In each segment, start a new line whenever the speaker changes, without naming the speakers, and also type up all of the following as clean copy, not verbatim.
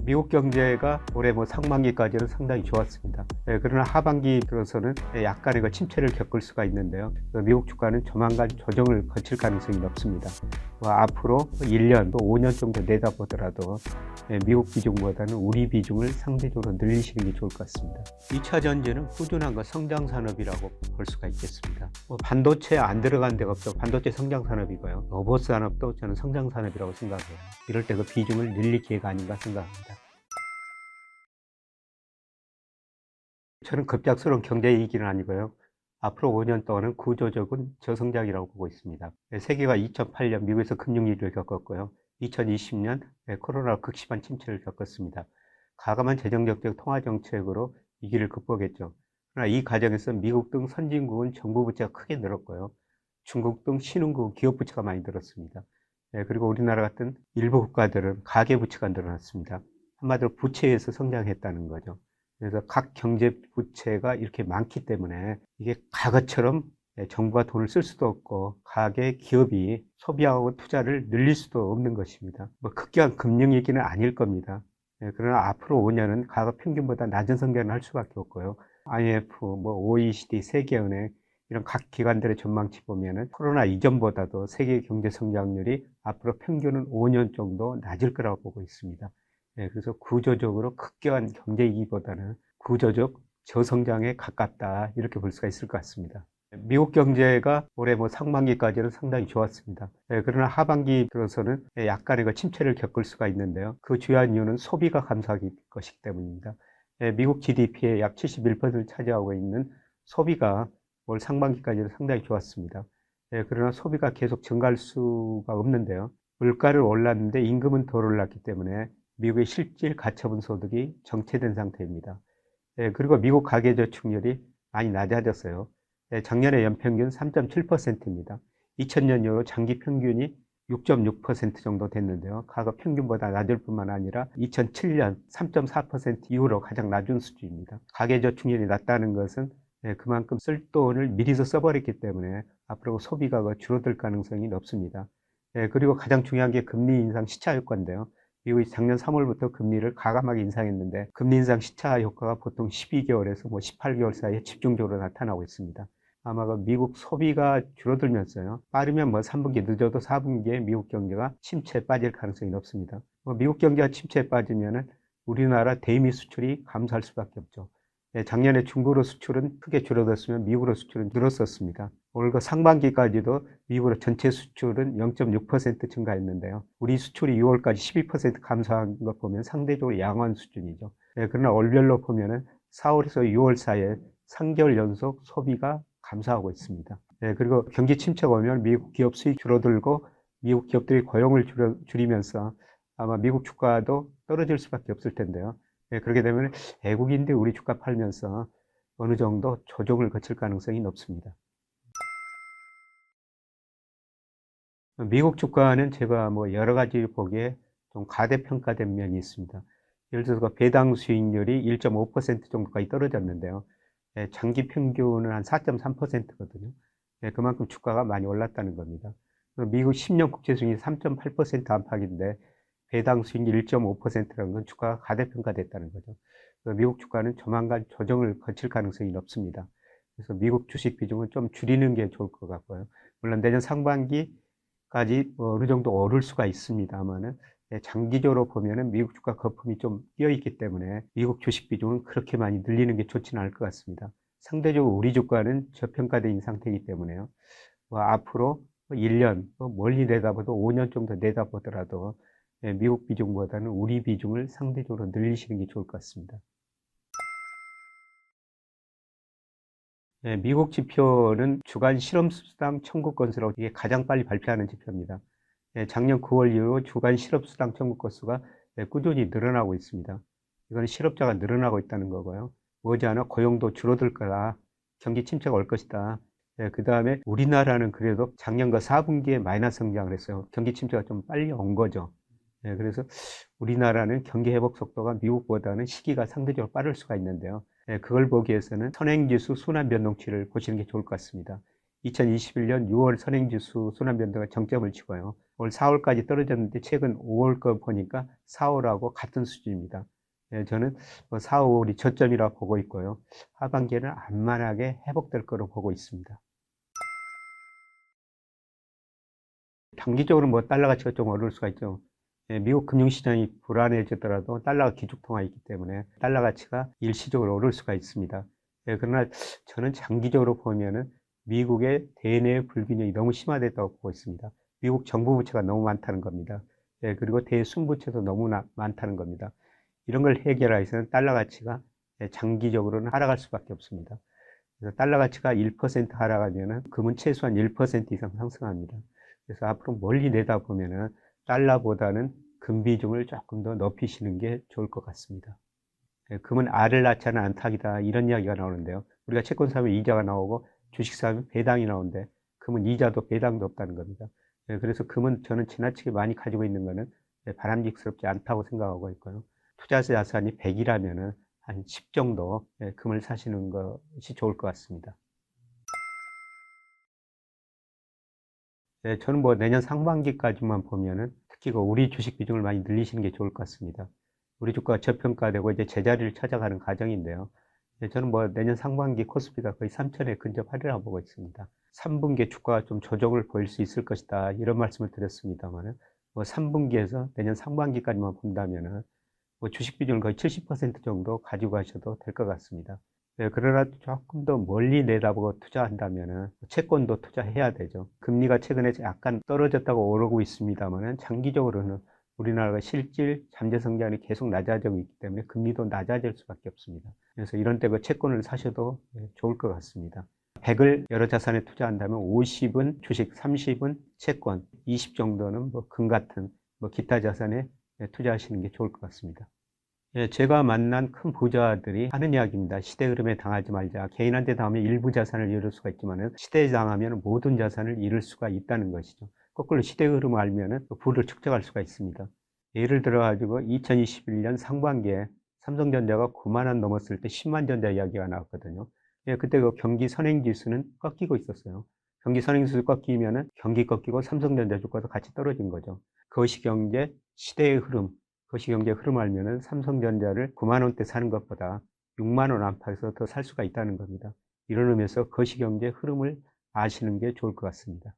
미국 경제가 올해 상반기까지는 상당히 좋았습니다. 그러나 하반기 들어서는 약간의 침체를 겪을 수가 있는데요. 미국 주가는 조만간 조정을 거칠 가능성이 높습니다. 앞으로 1년 또 5년 정도 내다보더라도 미국 비중보다는 우리 비중을 상대적으로 늘리시는 게 좋을 것 같습니다. 2차 전지는 꾸준한 성장 산업이라고 볼 수가 있겠습니다. 반도체 안 들어간 데가 없죠. 반도체 성장 산업이고요. 로봇 산업도 저는 성장 산업이라고 생각해요. 이럴 때 그 비중을 늘릴 기회가 아닌가 생각합니다. 저는 급작스러운 경제 위기는 아니고요. 앞으로 5년 동안은 구조적인 저성장이라고 보고 있습니다. 세계가 2008년 미국에서 금융위기를 겪었고요. 2020년 코로나 극심한 침체를 겪었습니다. 가감한 재정정책 통화정책으로 위기를 극복했죠. 그러나 이 과정에서 미국 등 선진국은 정부 부채가 크게 늘었고요. 중국 등 신흥국 기업 부채가 많이 늘었습니다. 그리고 우리나라 같은 일부 국가들은 가계 부채가 늘어났습니다. 한마디로 부채에서 성장했다는 거죠. 그래서 각 경제 부채가 이렇게 많기 때문에 이게 과거처럼 정부가 돈을 쓸 수도 없고 가계 기업이 소비하고 투자를 늘릴 수도 없는 것입니다. 급격한 금융위기는 아닐 겁니다. 그러나 앞으로 5년은 과거 평균보다 낮은 성장을 할 수밖에 없고요. IMF, OECD, 세계은행 이런 각 기관들의 전망치 보면은 코로나 이전보다도 세계 경제 성장률이 앞으로 평균은 5년 정도 낮을 거라고 보고 있습니다. 그래서 구조적으로 급격한 경제 위기보다는 구조적 저성장에 가깝다 이렇게 볼 수가 있을 것 같습니다. 미국 경제가 올해 상반기까지는 상당히 좋았습니다. 그러나 하반기 들어서는 약간의 침체를 겪을 수가 있는데요. 그 주요한 이유는 소비가 감소할 것이기 때문입니다. 미국 GDP의 약 71%를 차지하고 있는 소비가 올 상반기까지는 상당히 좋았습니다. 그러나 소비가 계속 증가할 수가 없는데요. 물가를 올랐는데 임금은 덜 올랐기 때문에 미국의 실질 가처분 소득이 정체된 상태입니다. 그리고 미국 가계저축률이 많이 낮아졌어요. 작년에 연평균 3.7%입니다. 2000년 이후 장기 평균이 6.6% 정도 됐는데요. 과거 평균보다 낮을 뿐만 아니라 2007년 3.4% 이후로 가장 낮은 수준입니다. 가계저축률이 낮다는 것은 그만큼 쓸 돈을 미리서 써버렸기 때문에 앞으로 소비가 줄어들 가능성이 높습니다. 그리고 가장 중요한 게 금리 인상 시차 효과인데요. 미국이 작년 3월부터 금리를 가감하게 인상했는데 금리 인상 시차 효과가 보통 12개월에서 18개월 사이에 집중적으로 나타나고 있습니다. 아마 미국 소비가 줄어들면서요. 빠르면 3분기 늦어도 4분기에 미국 경제가 침체에 빠질 가능성이 높습니다. 미국 경제가 침체에 빠지면은 우리나라 대미 수출이 감소할 수밖에 없죠. 작년에 중국으로 수출은 크게 줄어들었으면 미국으로 수출은 늘었었습니다. 올 상반기까지도 미국으로 전체 수출은 0.6% 증가했는데요. 우리 수출이 6월까지 12% 감소한 것 보면 상대적으로 양호한 수준이죠. 그러나 월별로 보면은 4월에서 6월 사이에 3개월 연속 소비가 감소하고 있습니다. 그리고 경기 침체가 오면 미국 기업 수익 줄어들고 미국 기업들이 고용을 줄이면서 아마 미국 주가도 떨어질 수밖에 없을 텐데요. 그렇게 되면 외국인들이 우리 주가 팔면서 어느 정도 조정을 거칠 가능성이 높습니다. 미국 주가는 제가 여러 가지 보기에 좀 과대평가된 면이 있습니다. 예를 들어서 배당 수익률이 1.5% 정도까지 떨어졌는데요. 장기 평균은 한 4.3%거든요. 그만큼 주가가 많이 올랐다는 겁니다. 미국 10년 국채수익이 3.8% 안팎인데 배당 수익률 1.5%라는 건 주가가 과대평가됐다는 거죠. 미국 주가는 조만간 조정을 거칠 가능성이 높습니다. 그래서 미국 주식 비중은 좀 줄이는 게 좋을 것 같고요. 물론 내년 상반기까지 어느 정도 오를 수가 있습니다만은 장기적으로 보면은 미국 주가 거품이 좀 끼어 있기 때문에 미국 주식 비중은 그렇게 많이 늘리는 게 좋지는 않을 것 같습니다. 상대적으로 우리 주가는 저평가된 상태이기 때문에요. 앞으로 1년, 멀리 내다봐도 5년 정도 내다보더라도 미국 비중보다는 우리 비중을 상대적으로 늘리시는 게 좋을 것 같습니다. 미국 지표는 주간 실업수당 청구 건수로 이게 가장 빨리 발표하는 지표입니다. 작년 9월 이후 주간 실업수당 청구 건수가 꾸준히 늘어나고 있습니다. 이건 실업자가 늘어나고 있다는 거고요. 머지않아 고용도 줄어들 거다. 경기 침체가 올 것이다. 그 다음에 우리나라는 그래도 작년과 4분기에 마이너스 성장을 했어요. 경기 침체가 좀 빨리 온 거죠. 그래서 우리나라는 경기 회복 속도가 미국보다는 시기가 상대적으로 빠를 수가 있는데요. 그걸 보기 위해서는 선행지수 순환 변동치를 보시는 게 좋을 것 같습니다. 2021년 6월 선행지수 순환변동가 정점을 치고요. 올 4월까지 떨어졌는데 최근 5월 거 보니까 4월하고 같은 수준입니다. 예, 저는 4, 5월이 저점이라 보고 있고요. 하반기에는 안만하게 회복될 거로 보고 있습니다. 단기적으로 뭐 달러 가치가 좀 오를 수가 있죠. 예, 미국 금융시장이 불안해지더라도 달러가 기축통화이기 때문에 달러 가치가 일시적으로 오를 수가 있습니다. 예, 그러나 저는 장기적으로 보면은 미국의 대내 불균형이 너무 심화됐다고 보고 있습니다. 미국 정부 부채가 너무 많다는 겁니다. 예, 그리고 대순부채도 너무 많다는 겁니다. 이런 걸 해결하기 위해서는 달러 가치가 장기적으로는 하락할 수밖에 없습니다. 그래서 달러 가치가 1% 하락하면은 금은 최소한 1% 이상 상승합니다. 그래서 앞으로 멀리 내다보면은 달러보다는 금 비중을 조금 더 높이시는 게 좋을 것 같습니다. 금은 알을 낳지 않은 안팎이다 이런 이야기가 나오는데요. 우리가 채권 사면 이자가 나오고 주식 사면 배당이 나오는데 금은 이자도 배당도 없다는 겁니다. 그래서 금은 저는 지나치게 많이 가지고 있는 거는 바람직스럽지 않다고 생각하고 있고요. 투자 자산이 100이라면은 한 10 정도 금을 사시는 것이 좋을 것 같습니다. 저는 뭐 내년 상반기까지만 보면은 특히 그 우리 주식 비중을 많이 늘리시는 게 좋을 것 같습니다. 우리 주가가 저평가되고 이제 제자리를 찾아가는 과정인데요. 저는 뭐 내년 상반기 코스피가 거의 3천에 근접하리라고 보고 있습니다. 3분기에 주가가 좀 조정을 보일 수 있을 것이다 이런 말씀을 드렸습니다만은 뭐 3분기에서 내년 상반기까지만 본다면은 뭐 주식 비중을 거의 70% 정도 가지고 가셔도 될 것 같습니다. 그러나 조금 더 멀리 내다보고 투자한다면은 채권도 투자해야 되죠. 금리가 최근에 약간 떨어졌다고 오르고 있습니다만은 장기적으로는 우리나라가 실질 잠재 성장이 계속 낮아지고 있기 때문에 금리도 낮아질 수밖에 없습니다. 그래서 이런 때 그 채권을 사셔도 좋을 것 같습니다. 100을 여러 자산에 투자한다면 50은 주식, 30은 채권, 20 정도는 뭐 금 같은 뭐 기타 자산에 투자하시는 게 좋을 것 같습니다. 예, 제가 만난 큰 부자들이 하는 이야기입니다. 시대 흐름에 당하지 말자. 개인한테 당하면 일부 자산을 잃을 수가 있지만 시대에 당하면 모든 자산을 잃을 수가 있다는 것이죠. 거꾸로 시대 흐름을 알면 부를 축적할 수가 있습니다. 예를 들어 가지고 2021년 상반기에 삼성전자가 9만 원 넘었을 때 10만 전자 이야기가 나왔거든요. 예, 그때 그 경기 선행지수는 꺾이고 있었어요. 경기 선행지수 꺾이면은 경기 꺾이고 삼성전자 주가도 같이 떨어진 거죠. 그것이 경제 시대의 흐름, 거시경제 흐름 알면은 삼성전자를 9만 원대 사는 것보다 6만 원 안팎에서 더 살 수가 있다는 겁니다. 이런 의미에서 거시경제 흐름을 아시는 게 좋을 것 같습니다.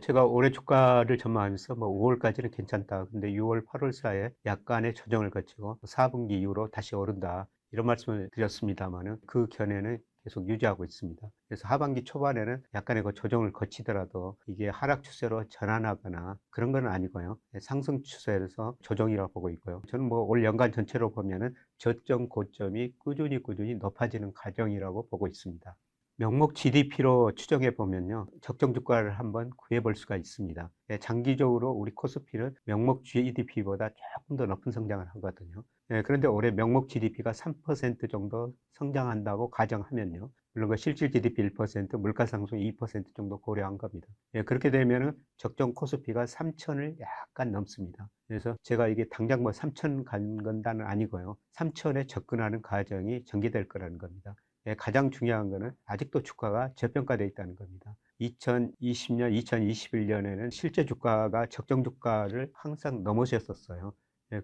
제가 올해 주가를 전망하면서 뭐 5월까지는 괜찮다. 근데 6월, 8월 사이에 약간의 조정을 거치고 4분기 이후로 다시 오른다. 이런 말씀을 드렸습니다만은 그 견해는 계속 유지하고 있습니다. 그래서 하반기 초반에는 약간의 그 조정을 거치더라도 이게 하락 추세로 전환하거나 그런 건 아니고요. 상승 추세에서 조정이라고 보고 있고요. 저는 뭐 올 연간 전체로 보면은 저점, 고점이 꾸준히 높아지는 과정이라고 보고 있습니다. 명목 GDP로 추정해 보면요. 적정 주가를 한번 구해 볼 수가 있습니다. 장기적으로 우리 코스피는 명목 GDP보다 조금 더 높은 성장을 하거든요. 그런데 올해 명목 GDP가 3% 정도 성장한다고 가정하면요. 물론 그 실질 GDP 1%, 물가 상승 2% 정도 고려한 겁니다. 그렇게 되면은 적정 코스피가 3천을 약간 넘습니다. 그래서 제가 이게 당장 뭐 3천 간다는 아니고요. 3천에 접근하는 과정이 전개될 거라는 겁니다. 가장 중요한 거는 아직도 주가가 저평가되어 있다는 겁니다. 2020년, 2021년에는 실제 주가가 적정 주가를 항상 넘어섰었어요.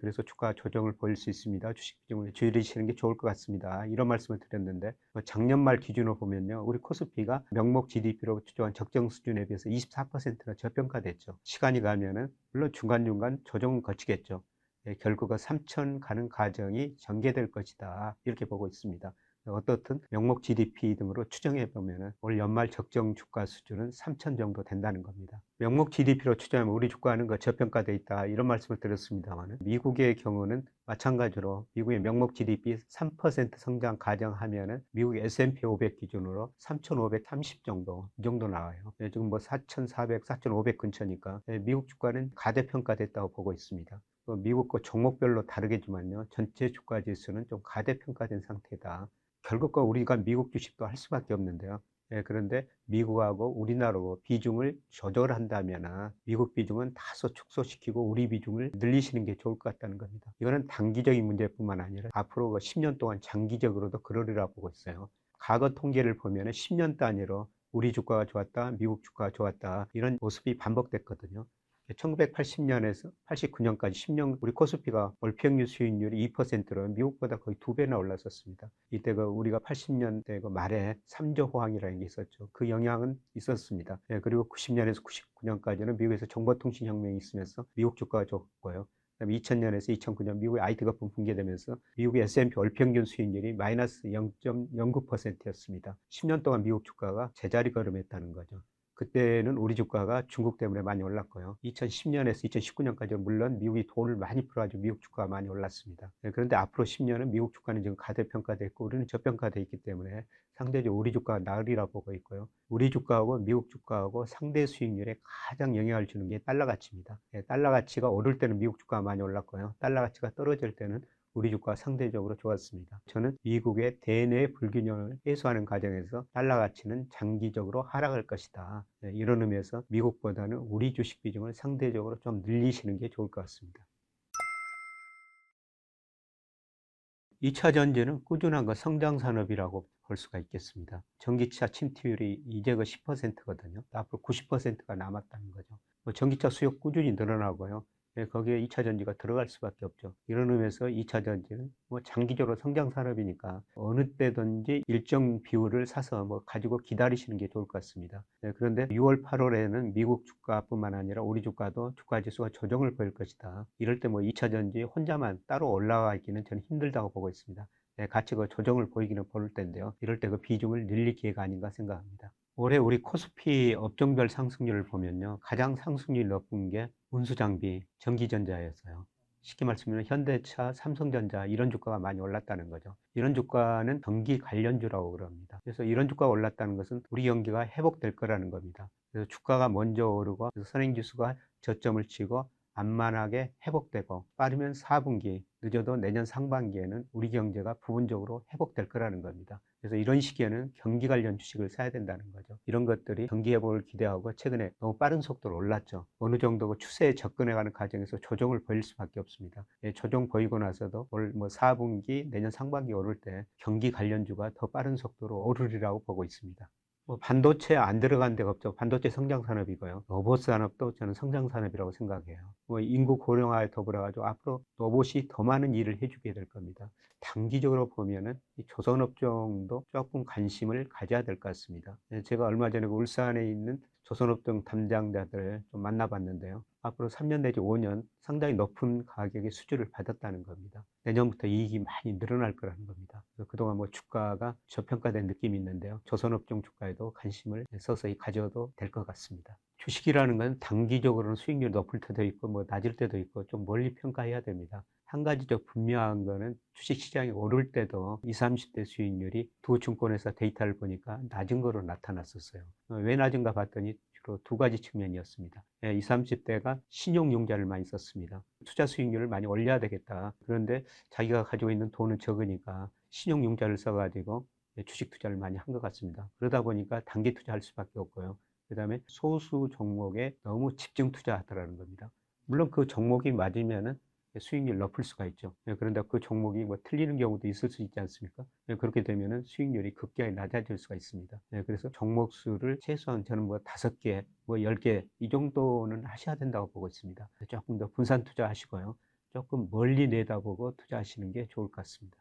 그래서 주가 조정을 보일 수 있습니다. 주식 비중을 줄이시는 게 좋을 것 같습니다. 이런 말씀을 드렸는데 작년 말 기준으로 보면요. 우리 코스피가 명목 GDP로 추정한 적정 수준에 비해서 24%나 저평가됐죠. 시간이 가면은 물론 중간중간 조정은 거치겠죠. 결국은 3천 가는 과정이 전개될 것이다. 이렇게 보고 있습니다. 어떻든 명목 GDP 등으로 추정해 보면 올 연말 적정 주가 수준은 3천 정도 된다는 겁니다. 명목 GDP로 추정하면 우리 주가는 그 저평가되어 있다 이런 말씀을 드렸습니다만 미국의 경우는 마찬가지로 미국의 명목 GDP 3% 성장 가정하면은 미국 S&P 500 기준으로 3,530 정도 이 정도 나와요. 지금 뭐 4,400, 4,500 근처니까 미국 주가는 가대평가됐다고 보고 있습니다. 미국 거 종목별로 다르겠지만요. 전체 주가 지수는 좀 가대평가된 상태다. 결국 우리가 미국 주식도 할 수밖에 없는데요. 그런데 미국하고 우리나라하고 비중을 조절한다면 미국 비중은 다소 축소시키고 우리 비중을 늘리시는 게 좋을 것 같다는 겁니다. 이거는 단기적인 문제뿐만 아니라 앞으로 10년 동안 장기적으로도 그러리라 보고 있어요. 과거 통계를 보면 10년 단위로 우리 주가가 좋았다, 미국 주가가 좋았다, 이런 모습이 반복됐거든요. 1980년에서 89년까지 10년 우리 코스피가 월평균 수익률이 2%로 미국보다 거의 2배나 올랐었습니다. 이때 우리가 80년대 말에 3조 호황이라는 게 있었죠. 그 영향은 있었습니다. 그리고 90년에서 99년까지는 미국에서 정보통신혁명이 있으면서 미국 주가가 좋았고요. 그다음에 2000년에서 2009년 미국의 IT 거품 붕괴되면서 미국의 S&P 월평균 수익률이 마이너스 0.09%였습니다. 10년 동안 미국 주가가 제자리 걸음했다는 거죠. 그때는 우리 주가가 중국 때문에 많이 올랐고요. 2010년에서 2019년까지는 물론 미국이 돈을 많이 풀어가지고 미국 주가가 많이 올랐습니다. 그런데 앞으로 10년은 미국 주가는 지금 가대평가되어 있고 우리는 저평가되어 있기 때문에 상대적으로 우리 주가가 나으리라 보고 있고요. 우리 주가하고 미국 주가하고 상대 수익률에 가장 영향을 주는 게 달러 가치입니다. 달러 가치가 오를 때는 미국 주가가 많이 올랐고요. 달러 가치가 떨어질 때는 우리 주가가 상대적으로 좋았습니다. 저는 미국의 대내 불균형을 해소하는 과정에서 달러 가치는 장기적으로 하락할 것이다. 이런 의미에서 미국보다는 우리 주식 비중을 상대적으로 좀 늘리시는 게 좋을 것 같습니다. 2차 전지는 꾸준한 성장 산업이라고 볼 수가 있겠습니다. 전기차 침투율이 이제 10%거든요. 앞으로 90%가 남았다는 거죠. 전기차 수요 꾸준히 늘어나고요. 거기에 2차 전지가 들어갈 수밖에 없죠. 이런 의미에서 2차 전지는 장기적으로 성장 산업이니까 어느 때든지 일정 비율을 사서 가지고 기다리시는 게 좋을 것 같습니다. 그런데 6월, 8월에는 미국 주가뿐만 아니라 우리 주가도 주가 지수가 조정을 보일 것이다. 이럴 때 2차 전지 혼자만 따로 올라가 있기는 저는 힘들다고 보고 있습니다. 같이 조정을 보이기는 볼 텐데요. 이럴 때 비중을 늘릴 기회가 아닌가 생각합니다. 올해 우리 코스피 업종별 상승률을 보면요. 가장 상승률이 높은 게 운수장비, 전기전자였어요. 쉽게 말씀드리면 현대차, 삼성전자 이런 주가가 많이 올랐다는 거죠. 이런 주가는 경기 관련주라고 그럽니다. 그래서 이런 주가가 올랐다는 것은 우리 경기가 회복될 거라는 겁니다. 그래서 주가가 먼저 오르고 선행지수가 저점을 치고 안만하게 회복되고 빠르면 4분기, 늦어도 내년 상반기에는 우리 경제가 부분적으로 회복될 거라는 겁니다. 그래서 이런 시기에는 경기 관련 주식을 사야 된다는 거죠. 이런 것들이 경기 회복을 기대하고 최근에 너무 빠른 속도로 올랐죠. 어느 정도 추세에 접근해가는 과정에서 조정을 보일 수밖에 없습니다. 조정 보이고 나서도 올 4분기, 내년 상반기 오를 때 경기 관련주가 더 빠른 속도로 오르리라고 보고 있습니다. 반도체 안 들어간 데가 없죠. 반도체 성장 산업이고요. 로봇 산업도 저는 성장 산업이라고 생각해요. 인구 고령화에 더불어가지고 앞으로 로봇이 더 많은 일을 해주게 될 겁니다. 단기적으로 보면은 이 조선업종도 조금 관심을 가져야 될 것 같습니다. 제가 얼마 전에 울산에 있는 조선업종 담당자들을 좀 만나봤는데요. 앞으로 3년 내지 5년 상당히 높은 가격의 수주를 받았다는 겁니다. 내년부터 이익이 많이 늘어날 거라는 겁니다. 그동안 주가가 저평가된 느낌이 있는데요. 조선업종 주가에도 관심을 서서히 가져도 될 것 같습니다. 주식이라는 건 단기적으로는 수익률이 높을 때도 있고 낮을 때도 있고 좀 멀리 평가해야 됩니다. 한 가지 분명한 거는 주식시장이 오를 때도 20, 30대 수익률이 두 증권회사 데이터를 보니까 낮은 거로 나타났었어요. 왜 낮은가 봤더니 주로 두 가지 측면이었습니다. 20, 30대가 신용융자를 많이 썼습니다. 투자 수익률을 많이 올려야 되겠다. 그런데 자기가 가지고 있는 돈은 적으니까 신용융자를 써가지고 주식 투자를 많이 한 것 같습니다. 그러다 보니까 단기 투자할 수밖에 없고요. 그 다음에 소수 종목에 너무 집중 투자하더라는 겁니다. 물론 그 종목이 맞으면은 수익률 높을 수가 있죠. 그런데 그 종목이 틀리는 경우도 있을 수 있지 않습니까? 그렇게 되면은 수익률이 급격히 낮아질 수가 있습니다. 그래서 종목 수를 최소한 저는 5개, 10개 이 정도는 하셔야 된다고 보고 있습니다. 조금 더 분산 투자하시고요. 조금 멀리 내다보고 투자하시는 게 좋을 것 같습니다.